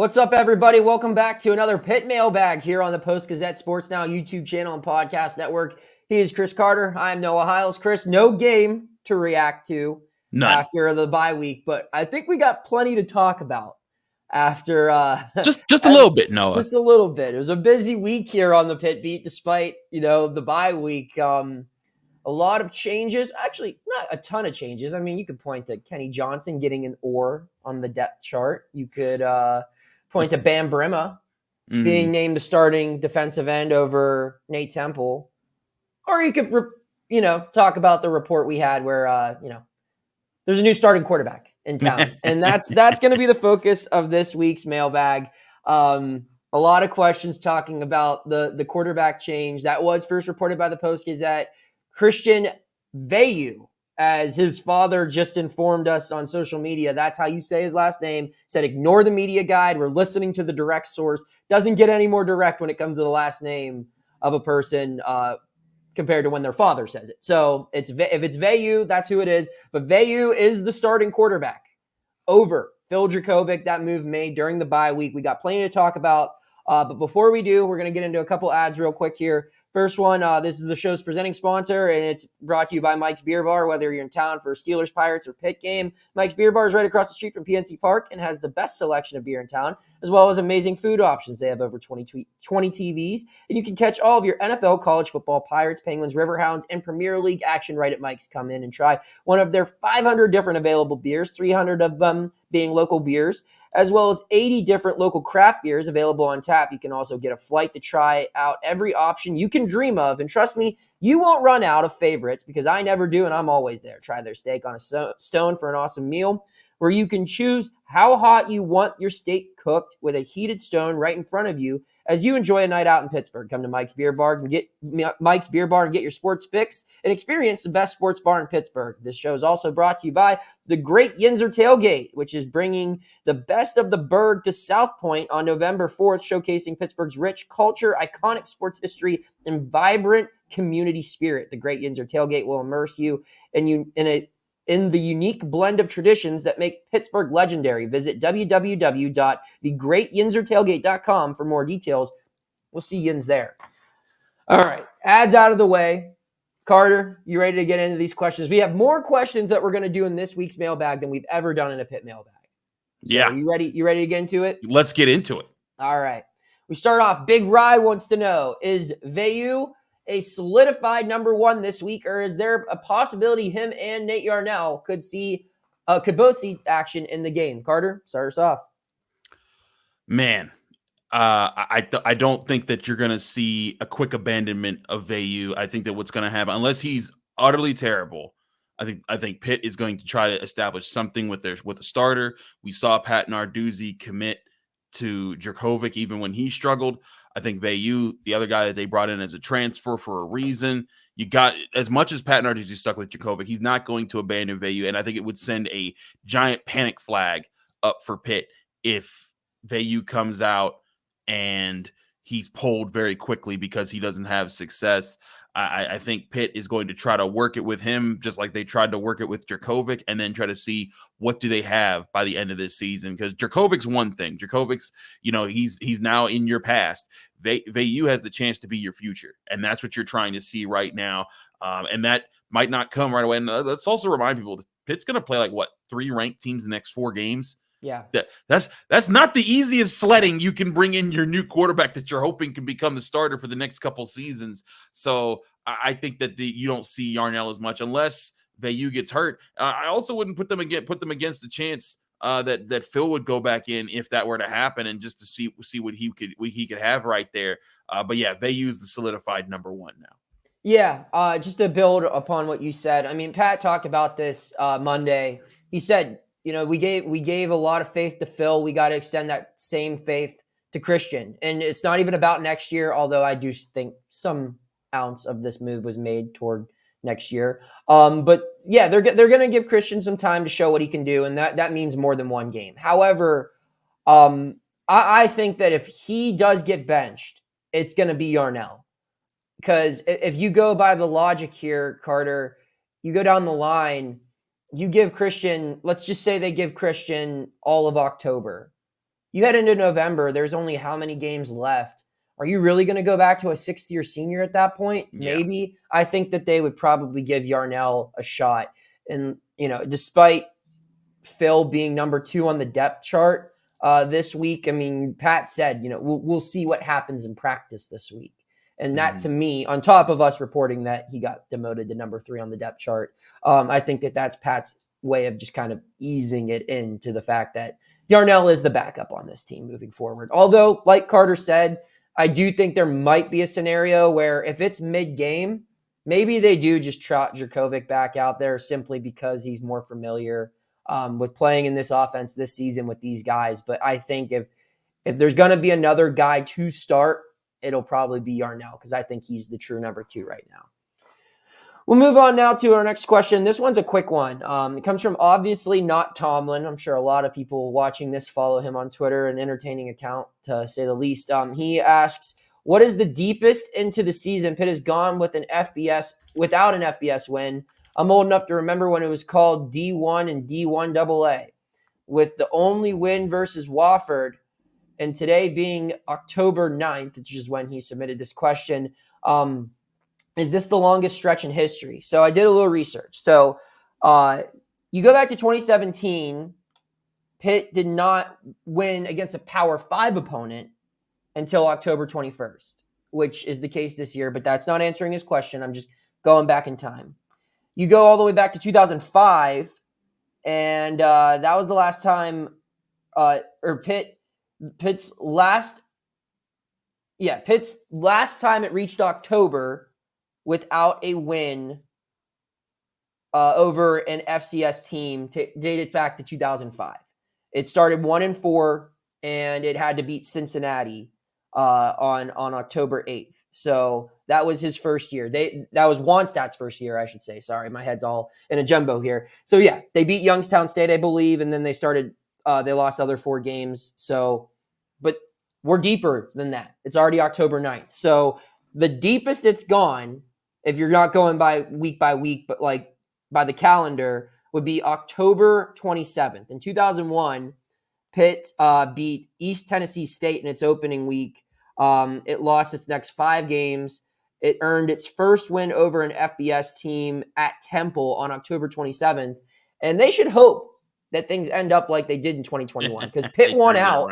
What's up, everybody? Welcome back to another Pitt mailbag here on the Post-Gazette Sports Now YouTube channel and podcast network. He is Chris Carter. I am Noah Hiles. Chris, no game to react to after the bye week, but I think we got plenty to talk about after just a little bit, Noah. Just a little bit. It was a busy week here on the Pitt beat, despite the bye week. A lot of changes. Actually, not a ton of changes. I mean, you could point to Kenny Johnson getting an oar on the depth chart. You could point to Bam Brima being named the starting defensive end over Nate Temple. Or you could, talk about the report we had where, there's a new starting quarterback in town. And that's going to be the focus of this week's mailbag. A lot of questions talking about the quarterback change that was first reported by the Post-Gazette. Christian Veilleux, as his father just informed us on social media, that's how you say his last name, said ignore the media guide. We're listening to the direct source. Doesn't get any more direct when it comes to the last name of a person compared to when their father says it. So if it's Veilleux, that's who it is. But Veilleux is the starting quarterback over Phil Jurkovec. That move made during the bye week. We got plenty to talk about. But before we do, we're going to get into a couple ads real quick here. First one, this is the show's presenting sponsor, and it's brought to you by Mike's Beer Bar. Whether you're in town for a Steelers, Pirates, or Pitt game, Mike's Beer Bar is right across the street from PNC Park and has the best selection of beer in town, as well as amazing food options. They have over 20 TVs, and you can catch all of your NFL, college football, Pirates, Penguins, Riverhounds, and Premier League action right at Mike's. Come in and try one of their 500 different available beers, 300 of them being local beers, as well as 80 different local craft beers available on tap. You can also get a flight to try out every option you can dream of. And trust me, you won't run out of favorites because I never do, and I'm always there. Try their steak on a stone for an awesome meal where you can choose how hot you want your steak cooked with a heated stone right in front of you as you enjoy a night out in Pittsburgh. Come to Mike's Beer Bar and get your sports fix and experience the best sports bar in Pittsburgh. This show is also brought to you by the Great Yinzer Tailgate, which is bringing the best of the Berg to South Point on November 4th, showcasing Pittsburgh's rich culture, iconic sports history, and vibrant community spirit. The Great Yinzer Tailgate will immerse you in the unique blend of traditions that make Pittsburgh legendary. Visit www.thegreatyinzertailgate.com for more details. We'll see Yins there. All right, ads out of the way. Carter, you ready to get into these questions? We have more questions that we're going to do in this week's mailbag than we've ever done in a Pitt mailbag. So yeah. You ready to get into it? Let's get into it. All right. We start off. Big Rye wants to know, is Veilleux a solidified number one this week, or is there a possibility him and Nate Yarnell could both see action in the game? Carter, start us off. Man, I don't think that you're going to see a quick abandonment of Veilleux. I think that what's going to happen, unless he's utterly terrible, I think Pitt is going to try to establish something with a starter. We saw Pat Narduzzi commit to Jurkovec even when he struggled. I think Veilleux, the other guy that they brought in as a transfer for a reason, you got, as much as Pat Narduzzi stuck with Jurkovec, he's not going to abandon Veilleux, and I think it would send a giant panic flag up for Pitt if Veilleux comes out and he's pulled very quickly because he doesn't have success. I think Pitt is going to try to work it with him just like they tried to work it with Jurkovec, and then try to see what do they have by the end of this season. Because Jurkovec's one thing. Jurkovec's, he's now in your past. Veilleux has the chance to be your future, and that's what you're trying to see right now. And that might not come right away. And let's also remind people, Pitt's going to play 3 ranked teams in the next 4 games. Yeah, that's not the easiest sledding. You can bring in your new quarterback that you're hoping can become the starter for the next couple seasons. So I think that you don't see Yarnell as much unless Veilleux gets hurt. I also wouldn't put them against the chance that Phil would go back in if that were to happen, and just to see what he could have right there. But yeah, Veilleux is the solidified number one now. Yeah, just to build upon what you said. I mean, Pat talked about this Monday. He said, we gave a lot of faith to Phil. We got to extend that same faith to Christian. And it's not even about next year, although I do think some ounce of this move was made toward next year. But yeah, they're going to give Christian some time to show what he can do, and that means more than one game. However, I think that if he does get benched, it's going to be Yarnell. Because if you go by the logic here, Carter, you go down the line, you give Christian, let's just say they give Christian all of October. You head into November, there's only how many games left? Are you really going to go back to a sixth-year senior at that point? Yeah. Maybe. I think that they would probably give Yarnell a shot. And, despite Phil being number 2 on the depth chart this week, I mean, Pat said, we'll see what happens in practice this week. And that, to me, on top of us reporting that he got demoted to number 3 on the depth chart, I think that that's Pat's way of just kind of easing it into the fact that Yarnell is the backup on this team moving forward. Although, like Carter said, I do think there might be a scenario where if it's mid-game, maybe they do just trot Jurkovec back out there simply because he's more familiar with playing in this offense this season with these guys. But I think if there's going to be another guy to start, it'll probably be Yarnell because I think he's the true number 2 right now. We'll move on now to our next question. This one's a quick one. It comes from obviously not Tomlin. I'm sure a lot of people watching this follow him on Twitter, an entertaining account to say the least. He asks, what is the deepest into the season Pitt has gone with without an FBS win? I'm old enough to remember when it was called D1 and D1 AA, with the only win versus Wofford, and today being October 9th, which is when he submitted this question. Is this the longest stretch in history? So I did a little research. So you go back to 2017, Pitt did not win against a Power 5 opponent until October 21st, which is the case this year, but that's not answering his question. I'm just going back in time. You go all the way back to 2005, and that was the last time, Pitt's last time it reached October without a win over an FCS team dated back to 2005. It started 1-4, and it had to beat Cincinnati on October 8th. So that was his first year. That was Wannstedt's first year, I should say. Sorry, my head's all in a jumbo here. So yeah, they beat Youngstown State, I believe, and then they lost other 4 games. So, but we're deeper than that. It's already October 9th. So the deepest it's gone, if you're not going by week, but like by the calendar, would be October 27th. In 2001, Pitt beat East Tennessee State in its opening week. It lost its next 5 games. It earned its first win over an FBS team at Temple on October 27th. And they should hope that things end up like they did in 2021 because Pitt won out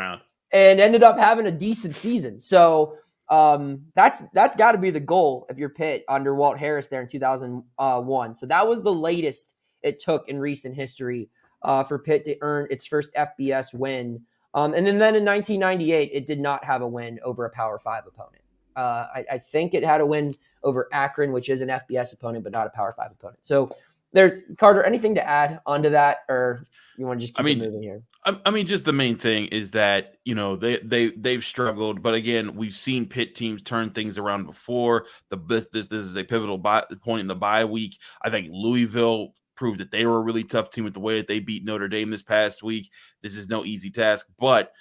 and ended up having a decent season. So that's got to be the goal if you're Pitt under Walt Harris there in 2001. So that was the latest it took in recent history for Pitt to earn its first FBS win. And then in 1998, it did not have a win over a Power 5 opponent. I think it had a win over Akron, which is an FBS opponent, but not a Power 5 opponent. So there's, Carter, anything to add onto that, or you want to just keep it moving here? I mean, just the main thing is that, they've struggled, but again, we've seen Pitt teams turn things around before. This is a pivotal point in the bye week. I think Louisville proved that they were a really tough team with the way that they beat Notre Dame this past week. This is no easy task, but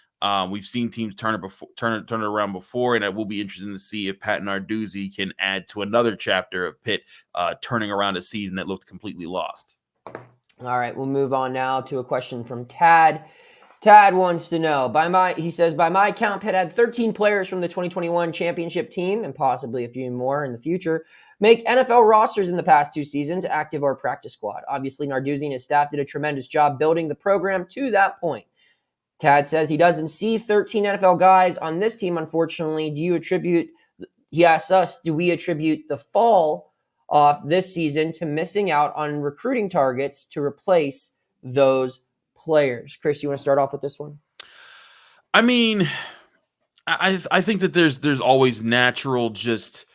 we've seen teams turn it around before, and it will be interesting to see if Pat Narduzzi can add to another chapter of Pitt turning around a season that looked completely lost. All right, we'll move on now to a question from Tad. Tad wants to know, he says, by my account, Pitt had 13 players from the 2021 championship team, and possibly a few more in the future, make NFL rosters in the past 2 seasons, active or practice squad. Obviously, Narduzzi and his staff did a tremendous job building the program to that point. Tad says he doesn't see 13 NFL guys on this team, unfortunately. He asks us, do we attribute the fall off this season to missing out on recruiting targets to replace those players? Chris, you want to start off with this one? I mean, I think that there's always natural just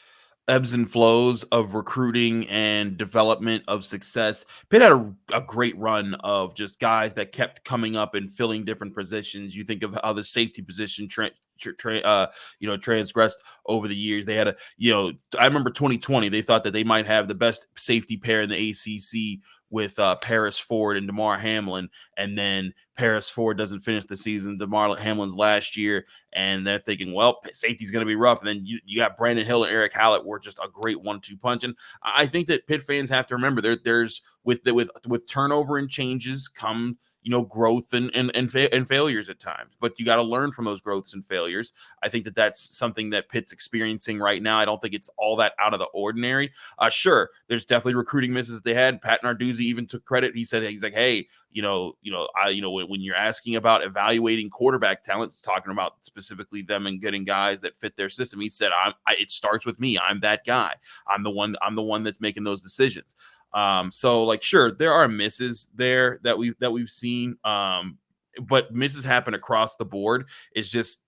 ebbs and flows of recruiting and development of success. Pitt had a great run of just guys that kept coming up and filling different positions. You think of how the safety position transgressed over the years. They had I remember 2020, they thought that they might have the best safety pair in the ACC with Paris Ford and DeMar Hamlin, and then Paris Ford doesn't finish the season. DeMar Hamlin's last year, and they're thinking, well, safety's going to be rough. And then you got Brandon Hill and Eric Hallett were just a great 1-2 punch. And I think that Pitt fans have to remember there's with turnover and changes come growth and failures at times, but you got to learn from those growths and failures. I think that's something that Pitt's experiencing right now. I don't think it's all that out of the ordinary. Sure, there's definitely recruiting misses that they had. Pat Narduzzi even took credit. He's like, hey, when you're asking about evaluating quarterback talent, it's talking about specifically them and getting guys that fit their system. He said, it starts with me. I'm that guy. I'm the one that's making those decisions. So like, sure, there are misses there that we've seen. But misses happen across the board. It's just,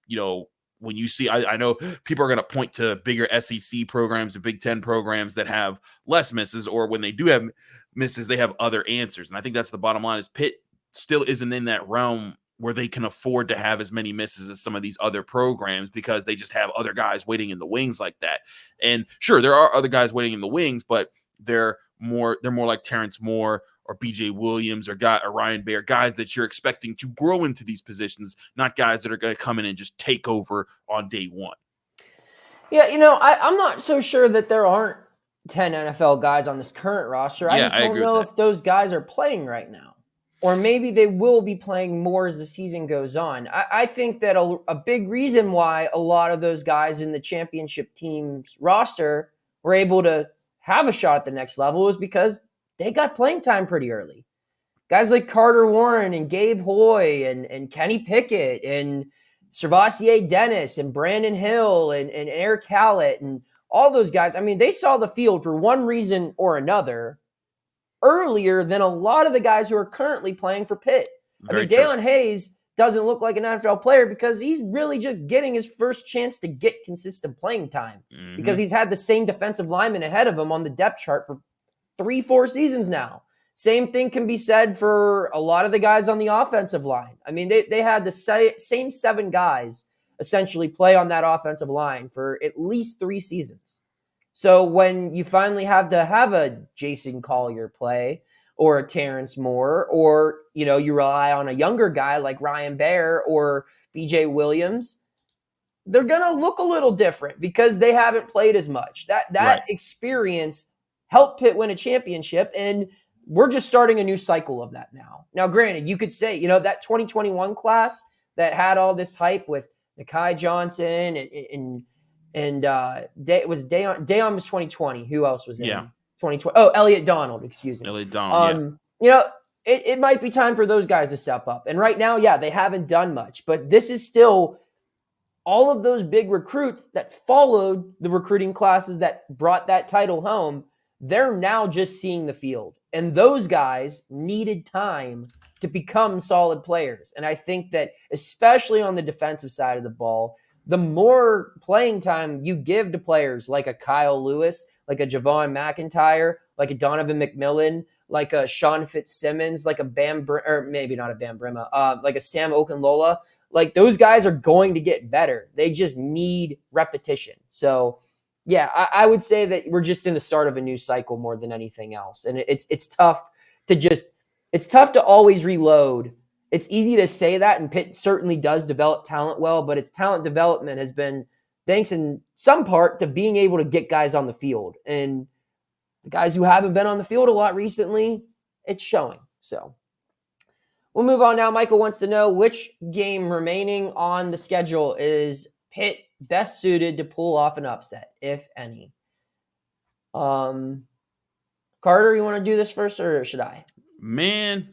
when you see, I know people are going to point to bigger SEC programs and Big Ten programs that have less misses, or when they do have misses, they have other answers. And I think that's the bottom line is Pitt still isn't in that realm where they can afford to have as many misses as some of these other programs, because they just have other guys waiting in the wings like that. And sure, there are other guys waiting in the wings, but they're more like Terrence Moore or BJ Williams or Ryan Baer, guys that you're expecting to grow into these positions, not guys that are going to come in and just take over on day one. Yeah, I'm not so sure that there aren't 10 NFL guys on this current roster. I just don't know if those guys are playing right now. Or maybe they will be playing more as the season goes on. I think that a big reason why a lot of those guys in the championship team's roster were able to have a shot at the next level is because they got playing time pretty early. Guys like Carter Warren and Gabe Hoy and Kenny Pickett and Servassier Dennis and Brandon Hill and Eric Hallett and all those guys. I mean, they saw the field for one reason or another earlier than a lot of the guys who are currently playing for Pitt. Dalen Hayes doesn't look like an NFL player because he's really just getting his first chance to get consistent playing time because he's had the same defensive lineman ahead of him on the depth chart for 3-4 seasons now. Same thing can be said for a lot of the guys on the offensive line. I mean, they had the same 7 guys essentially play on that offensive line for at least 3 seasons. So when you finally have to have a Jason Collier play or a Terrence Moore, or, you rely on a younger guy like Ryan Baer or BJ Williams, they're going to look a little different because they haven't played as much. That experience helped Pitt win a championship, and we're just starting a new cycle of that now. Now, granted, you could say, that 2021 class that had all this hype with Nakai Johnson and Dayon was 2020. Who else was in 2020? Oh, Elliot Donald, excuse me. Elliot Donald, it might be time for those guys to step up. And right now, they haven't done much. But this is still all of those big recruits that followed the recruiting classes that brought that title home. They're now just seeing the field. And those guys needed time to become solid players. And I think that especially on the defensive side of the ball, the more playing time you give to players like a Kyle Lewis, like a Javon McIntyre, like a Donovan McMillan, like a Sean Fitzsimmons, like a maybe not a Bam Brima, like a Sam Okunlola, like those guys are going to get better. They just need repetition. So I would say that we're just in the start of a new cycle more than anything else. And it's tough to always reload. It's easy to say that, and Pitt certainly does develop talent well, but its talent development has been thanks in some part to being able to get guys on the field. And the guys who haven't been on the field a lot recently, it's showing. So we'll move on now. Michael wants to know which game remaining on the schedule is Pitt best suited to pull off an upset, if any. Carter, you want to do this first, or should I? Man,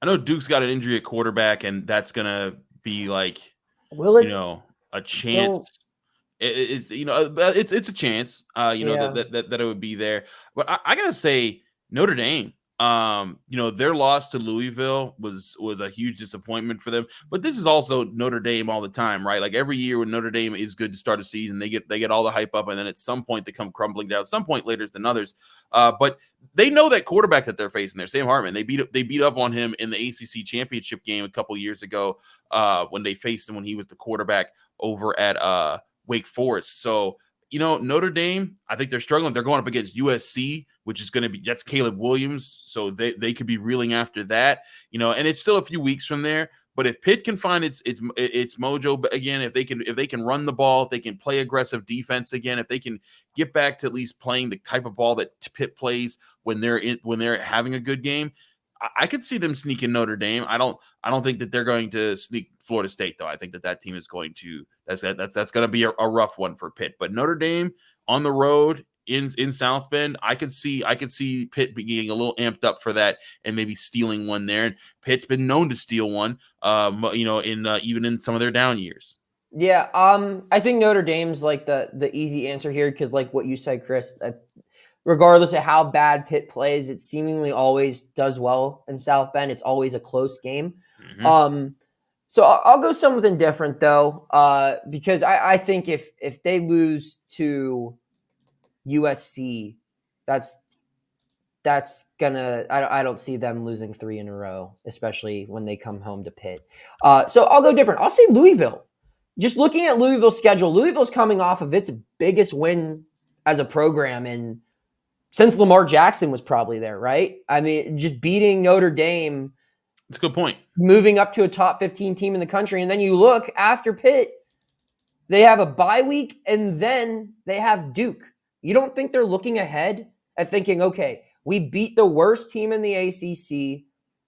I know Duke's got an injury at quarterback, and that's gonna be like, a chance. It's a chance. That it would be there. But I gotta say, Notre Dame. Their loss to Louisville was a huge disappointment for them. But this is also Notre Dame all the time, right? Like every year when Notre Dame is good to start a season, they get all the hype up, and then at some point they come crumbling down. At some point later than others. But they know that quarterback that they're facing there, Sam Hartman. They beat up on him in the ACC championship game a couple years ago when they faced him when he was the quarterback over at Wake Forest. So Notre Dame, I think they're struggling. They're going up against USC, which is going to be, that's Caleb Williams. So they could be reeling after that, and it's still a few weeks from there. But if Pitt can find its mojo again, if they can run the ball, if they can play aggressive defense again, if they can get back to at least playing the type of ball that Pitt plays when they're having a good game, I could see them sneaking Notre Dame. I don't think that they're going to sneak Florida State, though. I think that team is going to that's going to be a rough one for Pitt. But Notre Dame on the road in South Bend, I could see Pitt being a little amped up for that and maybe stealing one there. And Pitt's been known to steal one, even in some of their down years. Yeah, I think Notre Dame's like the easy answer here because, like what you said, Chris, regardless of how bad Pitt plays, it seemingly always does well in South Bend. It's always a close game. Mm-hmm. So I'll go something different though, because I think if they lose to USC, that's gonna. I don't see them losing 3 in a row, especially when they come home to Pitt. So I'll go different. I'll say Louisville. Just looking at Louisville's schedule, Louisville's coming off of its biggest win as a program since Lamar Jackson was probably there, right? I mean, just beating Notre Dame. That's a good point. Moving up to a top 15 team in the country. And then you look after Pitt, they have a bye week and then they have Duke. You don't think they're looking ahead at thinking, okay, we beat the worst team in the ACC.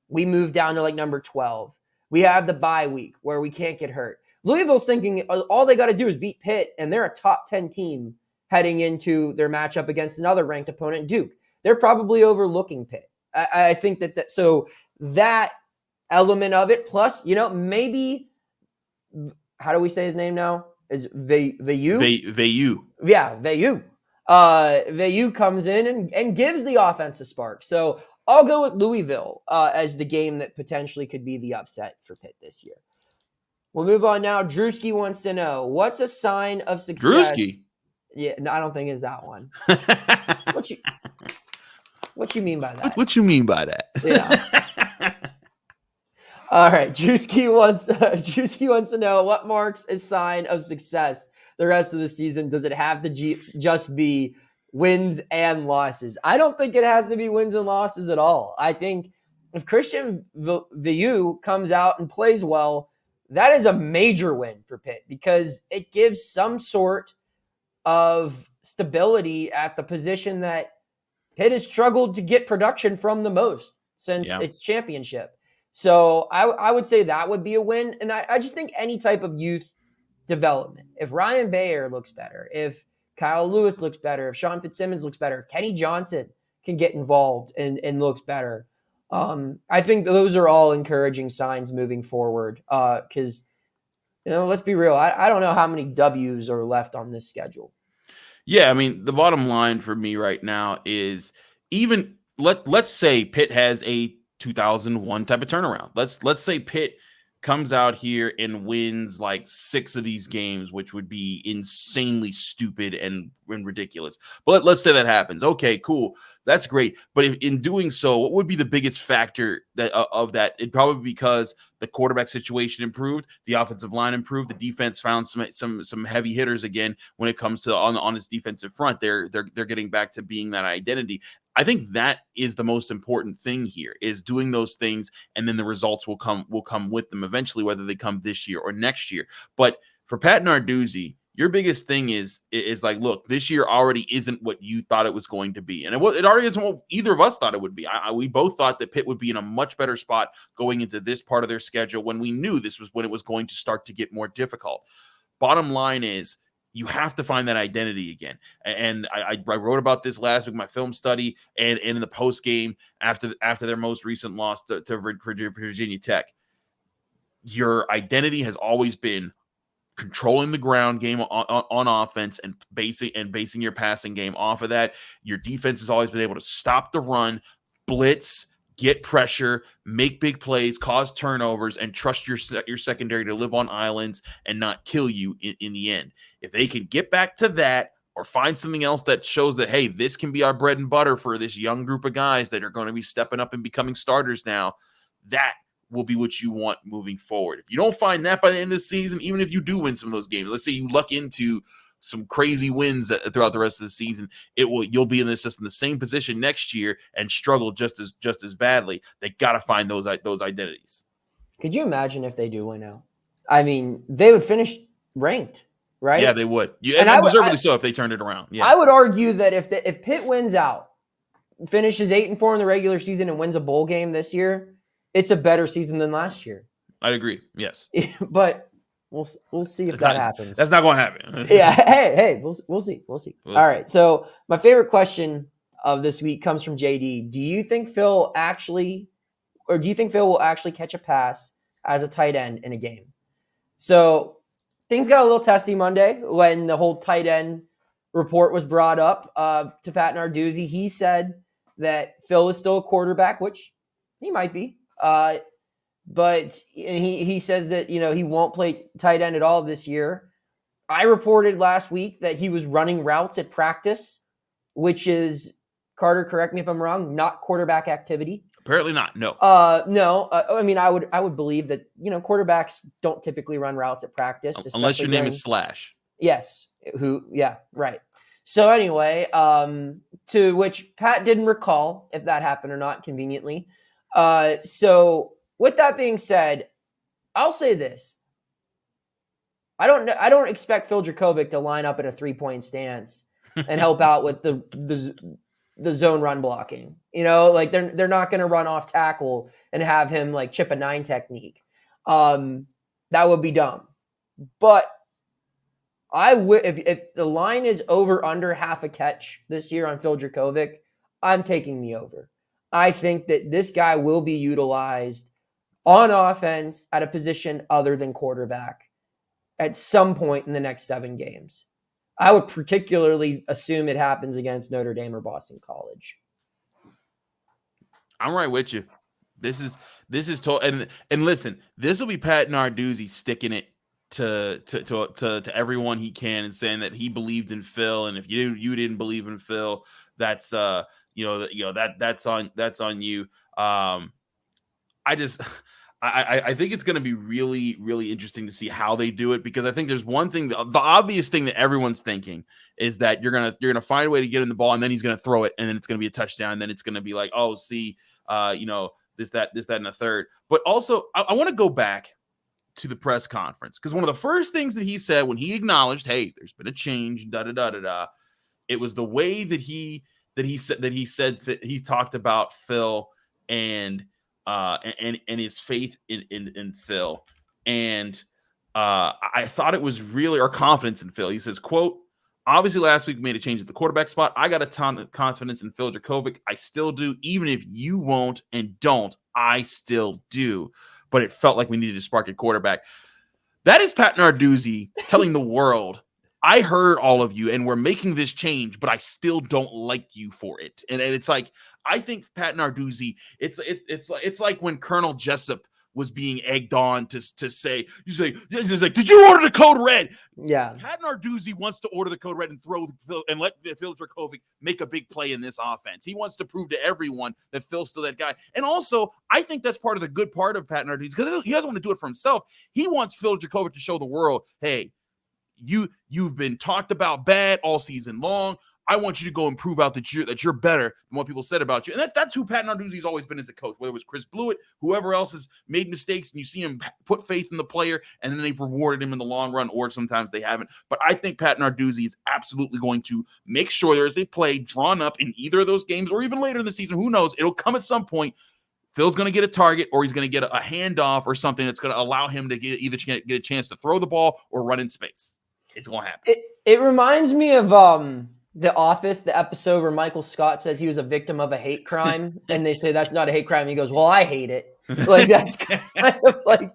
We moved down to like number 12. We have the bye week where we can't get hurt. Louisville's thinking all they got to do is beat Pitt, and they're a top 10 team heading into their matchup against another ranked opponent, Duke. They're probably overlooking Pitt. I think that so that element of it, plus, maybe, how do we say his name now? Is Veilleux? Veilleux. Yeah, Veilleux. Veilleux comes in and gives the offense a spark. So I'll go with Louisville as the game that potentially could be the upset for Pitt this year. We'll move on now. Drewski wants to know, what's a sign of success? Drewski? Yeah, no, I don't think it's that one. What you mean by that? What you mean by that? Yeah. All right. Drewski wants to know, what marks a sign of success the rest of the season? Does it have to just be wins and losses? I don't think it has to be wins and losses at all. I think if Christian Veilleux comes out and plays well, that is a major win for Pitt because it gives some sort of stability at the position that Pitt has struggled to get production from the most since its championship. So I would say that would be a win. And I just think any type of youth development, if Ryan Bayer looks better, if Kyle Lewis looks better, if Sean Fitzsimmons looks better, if Kenny Johnson can get involved and looks better, I think those are all encouraging signs moving forward. Because, let's be real. I don't know how many W's are left on this schedule. Yeah, I mean, the bottom line for me right now is even let's say Pitt has a 2001 type of turnaround. Let's say Pitt comes out here and wins like 6 of these games, which would be insanely stupid and ridiculous. But let's say that happens. Okay, cool. That's great. But if, in doing so, what would be the biggest factor of that? It'd probably be because the quarterback situation improved, the offensive line improved, the defense found some heavy hitters again when it comes to on its defensive front. They're getting back to being that identity. I think that is the most important thing here, is doing those things, and then the results will come with them eventually, whether they come this year or next year. But for Pat Narduzzi, your biggest thing is like, look, this year already isn't what you thought it was going to be. And it already isn't what either of us thought it would be. We both thought that Pitt would be in a much better spot going into this part of their schedule when we knew this was when it was going to start to get more difficult. Bottom line is, you have to find that identity again. And I wrote about this last week in my film study and in the post game after their most recent loss to Virginia Tech. Your identity has always been controlling the ground game on offense and basing your passing game off of that. Your defense has always been able to stop the run, blitz, get pressure, make big plays, cause turnovers, and trust your secondary to live on islands and not kill you in the end. If they can get back to that or find something else that shows that, hey, this can be our bread and butter for this young group of guys that are going to be stepping up and becoming starters now, that will be what you want moving forward. If you don't find that by the end of the season, even if you do win some of those games, let's say you luck into some crazy wins throughout the rest of the season, you'll be in the same position next year and struggle just as badly. They got to find those identities. Could you imagine if they do win out? I mean, they would finish ranked, right? Yeah, they would. And deservedly so if they turned it around. Yeah, I would argue that if Pitt wins out, finishes 8-4 in the regular season and wins a bowl game this year, it's a better season than last year. I'd agree. Yes. But we'll see if that happens. That's not going to happen. Yeah. Hey, we'll see. All right. So my favorite question of this week comes from JD. Do you think Phil will actually catch a pass as a tight end in a game? So things got a little testy Monday when the whole tight end report was brought up to Pat Narduzzi. He said that Phil is still a quarterback, which he might be. But he says that, he won't play tight end at all this year. I reported last week that he was running routes at practice, which is, Carter, correct me if I'm wrong, not quarterback activity. Apparently not. No. No. I mean, I would believe that, quarterbacks don't typically run routes at practice. Unless your name is Slash. Yes. Yeah, right. So anyway, to which Pat didn't recall if that happened or not, conveniently. So with that being said, I'll say this. I don't expect Phil Jurkovec to line up in a 3-point stance and help out with the zone run blocking. Like they're not going to run off tackle and have him like chip a 9 technique. That would be dumb. But I would, if the line is over under half a catch this year on Phil Jurkovec, I'm taking the over. I think that this guy will be utilized on offense at a position other than quarterback at some point in the next 7 games. I would particularly assume it happens against Notre Dame or Boston College. I'm right with you. This is and listen, this will be Pat Narduzzi sticking it to everyone he can and saying that he believed in Phil, and if you didn't believe in Phil, that's that's on you. I think it's going to be really, really interesting to see how they do it, because I think there's one thing, the obvious thing that everyone's thinking is that you're gonna find a way to get in the ball, and then he's going to throw it, and then it's going to be a touchdown, and then it's going to be like, oh, see, this, that, and a third. But also, I want to go back to the press conference, because one of the first things that he said when he acknowledged, hey, there's been a change, it was the way that he talked about Phil and his faith in Phil. And I thought it was really, or confidence in Phil. He says, quote, obviously last week we made a change at the quarterback spot. I got a ton of confidence in Phil Jurkovec. I still do. Even if you won't and don't, I still do. But it felt like we needed to spark a quarterback. That is Pat Narduzzi telling the world, I heard all of you and we're making this change, but I still don't like you for it. And it's like, I think Pat Narduzzi, it's like when Colonel Jessup was being egged on to say, he's like, did you order the code red? Yeah. Pat Narduzzi wants to order the code red and throw Phil and let Phil Jurkovec make a big play in this offense. He wants to prove to everyone that Phil's still that guy. And also, I think that's part of the good part of Pat Narduzzi, because he doesn't want to do it for himself. He wants Phil Jurkovec to show the world, hey, you've been talked about bad all season long. I want you to go and prove out that you're better than what people said about you. And that's who Pat Narduzzi's always been as a coach, whether it was Chris Blewett, whoever else has made mistakes, and you see him put faith in the player, and then they've rewarded him in the long run, or sometimes they haven't. But I think Pat Narduzzi is absolutely going to make sure there is a play drawn up in either of those games, or even later in the season. Who knows? It'll come at some point. Phil's going to get a target, or he's going to get a handoff or something that's going to allow him to get a chance to throw the ball or run in space. It's going to happen. It reminds me of The Office, the episode where Michael Scott says he was a victim of a hate crime, and they say that's not a hate crime. He goes, well, I hate it. Like, that's kind of like,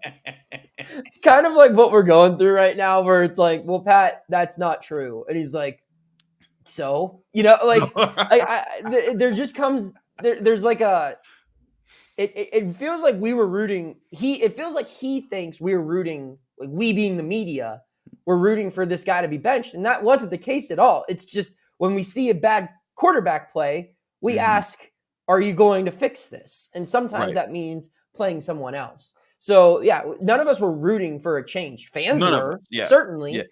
it's kind of like what we're going through right now, where it's like, well, Pat, that's not true. And he's like, so, there just comes, there's like it feels like we were rooting. It feels like he thinks we were rooting, like we being the media, we're rooting for this guy to be benched. And that wasn't the case at all. It's just, when we see a bad quarterback play, we ask, are you going to fix this? And sometimes that means playing someone else. So, yeah, none of us were rooting for a change. Fans were, certainly. Yeah.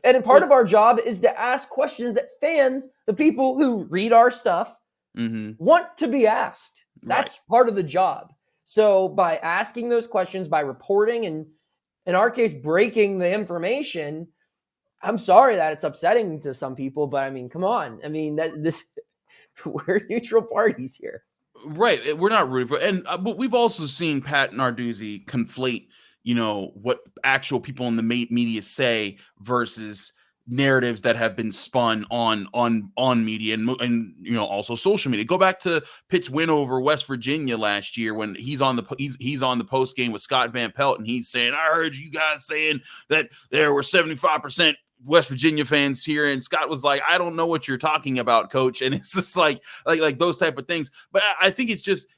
And part of our job is to ask questions that fans, the people who read our stuff, want to be asked. That's part of the job. So by asking those questions, by reporting, and in our case, breaking the information, I'm sorry that it's upsetting to some people, but I mean, come on. I mean, we're neutral parties here. Right. We're not rooting for, but we've also seen Pat Narduzzi conflate, what actual people in the media say versus narratives that have been spun on media and also social media. Go back to Pitt's win over West Virginia last year when he's on the post game with Scott Van Pelt and he's saying, "I heard you guys saying that there were 75% West Virginia fans here," and Scott was like, "I don't know what you're talking about, coach." And it's just like those type of things. But I think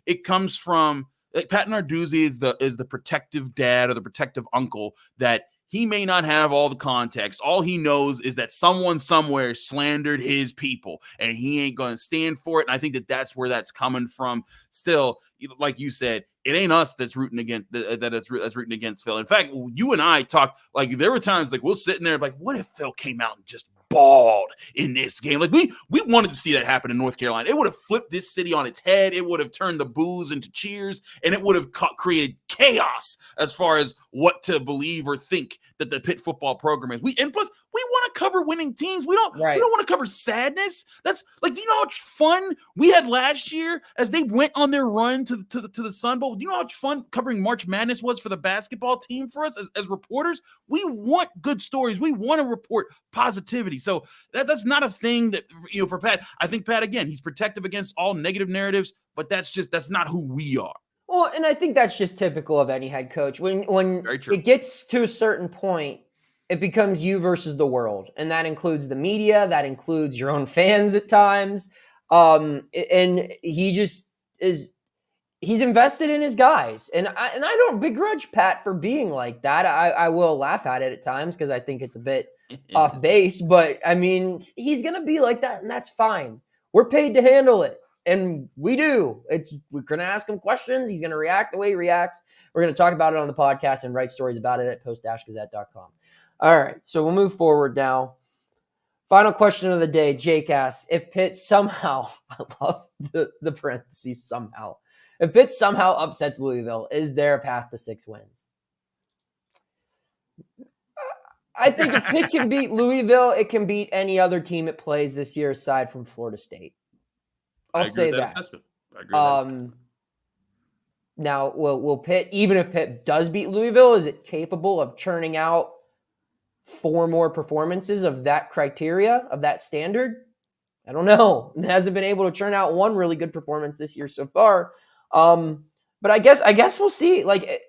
it comes from like Pat Narduzzi is the protective dad or the protective uncle that he may not have all the context. All he knows is that someone somewhere slandered his people and he ain't going to stand for it. And I think that's where that's coming from. Still, like you said, it ain't us that's rooting against that's rooting against Phil. In fact, you and I talked, like there were times like we'll sit in there like, what if Phil came out and just balled in this game? Like we wanted to see that happen in North Carolina. It would have flipped this city on its head. It would have turned the boos into cheers, and it would have created chaos as far as what to believe or think that the Pitt football program is. And plus, we want to cover winning teams. We don't want to cover sadness. That's like, do you know how much fun we had last year as they went on their run to the Sun Bowl? Do you know how much fun covering March Madness was for the basketball team for us as reporters? We want good stories. We want to report positivity. So that's not a thing that, for Pat. I think Pat, again, he's protective against all negative narratives, but that's not who we are. Well, and I think that's just typical of any head coach. When it gets to a certain point, it becomes you versus the world. And that includes the media, that includes your own fans at times. And he just he's invested in his guys. And I don't begrudge Pat for being like that. I will laugh at it at times because I think it's a bit off base. But I mean, he's going to be like that, and that's fine. We're paid to handle it. And we do. We're going to ask him questions. He's going to react the way he reacts. We're going to talk about it on the podcast and write stories about it at post-gazette.com. All right, so we'll move forward now. Final question of the day. Jake asks, if Pitt somehow, I love the parentheses, somehow. If Pitt somehow upsets Louisville, is there a path to 6 wins? I think if Pitt can beat Louisville, it can beat any other team it plays this year aside from Florida State. I'll say that. I agree with that. Now, will Pitt, even if Pitt does beat Louisville, is it capable of churning out 4 more performances of that criteria, of that standard? I don't know. It hasn't been able to churn out 1 really good performance this year so far. But I guess we'll see. Like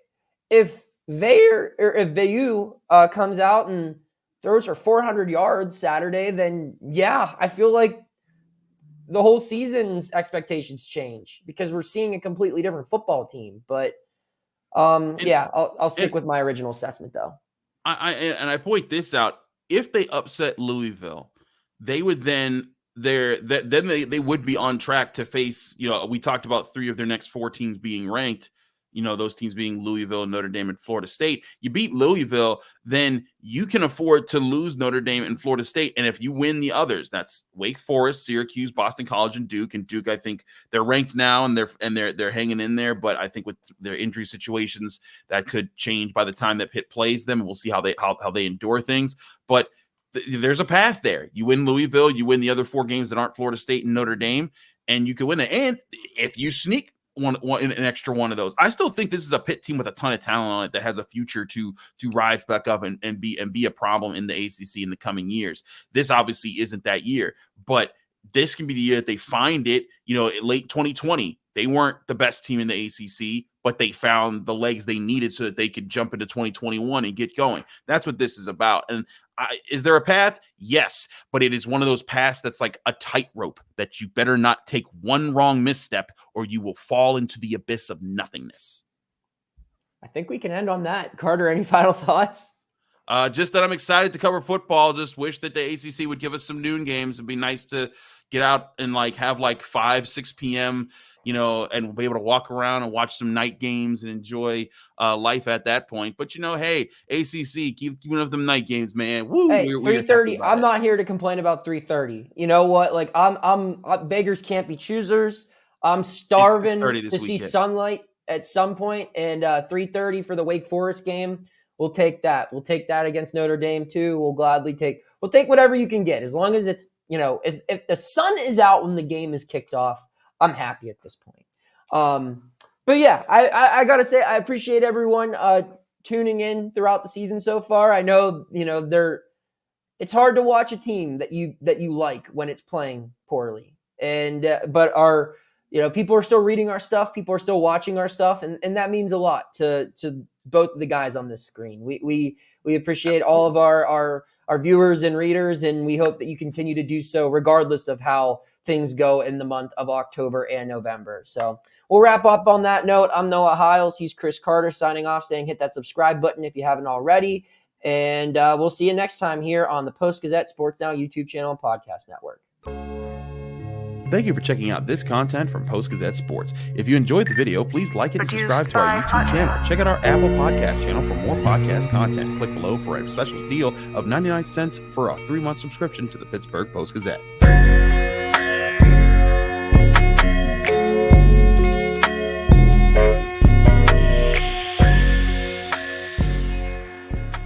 if Veilleux comes out and throws for 400 yards Saturday, then yeah, I feel like the whole season's expectations change because we're seeing a completely different football team. But I'll stick with my original assessment though. I point this out. If they upset Louisville, they would they would be on track to face, we talked about 3 of their next 4 teams being ranked, those teams being Louisville, Notre Dame, and Florida State. You beat Louisville, then you can afford to lose Notre Dame and Florida State. And if you win the others, that's Wake Forest, Syracuse, Boston College, and Duke. And Duke, I think they're ranked now and they're hanging in there. But I think with their injury situations, that could change by the time that Pitt plays them. We'll see how they endure things. But there's a path there. You win Louisville, you win the other 4 games that aren't Florida State and Notre Dame, and you can win it. And if you sneak an extra one of those, I still think this is a Pitt team with a ton of talent on it that has a future to rise back up and be a problem in the ACC in the coming years. This obviously isn't that year, but this can be the year that they find it. Late 2020, they weren't the best team in the ACC, but they found the legs they needed so that they could jump into 2021 and get going. That's what this is about. And is there a path? Yes, but it is one of those paths that's like a tightrope that you better not take one wrong misstep or you will fall into the abyss of nothingness. I think we can end on that. Carter, any final thoughts? Just that I'm excited to cover football. Just wish that the ACC would give us some noon games. It'd be nice to get out and have 5, 6 p.m., and be able to walk around and watch some night games and enjoy life at that point. But, hey, ACC, keep giving up them night games, man. Woo, hey, 3:30. I'm not here to complain about 3:30. You know what? Like I'm beggars can't be choosers. I'm starving to see sunlight at some point, and 3:30 for the Wake Forest game. We'll take that. We'll take that against Notre Dame too. We'll take whatever you can get as long as it's if the sun is out when the game is kicked off, I'm happy at this point. But yeah, I gotta say, I appreciate everyone tuning in throughout the season so far. I know, it's hard to watch a team that you like when it's playing poorly, but people are still reading our stuff, people are still watching our stuff, and that means a lot to both of the guys on this screen. We appreciate all of our viewers and readers, and we hope that you continue to do so regardless of how things go in the month of October and November. So we'll wrap up on that note. I'm Noah Hiles. He's Chris Carter signing off, saying hit that subscribe button if you haven't already. And we'll see you next time here on the Post-Gazette Sports Now YouTube channel and podcast network. Thank you for checking out this content from Post-Gazette Sports. If you enjoyed the video, please like it and subscribe to our YouTube channel. Check out our Apple Podcast channel for more podcast content. Click below for a special deal of 99 cents for a 3-month subscription to the Pittsburgh Post-Gazette.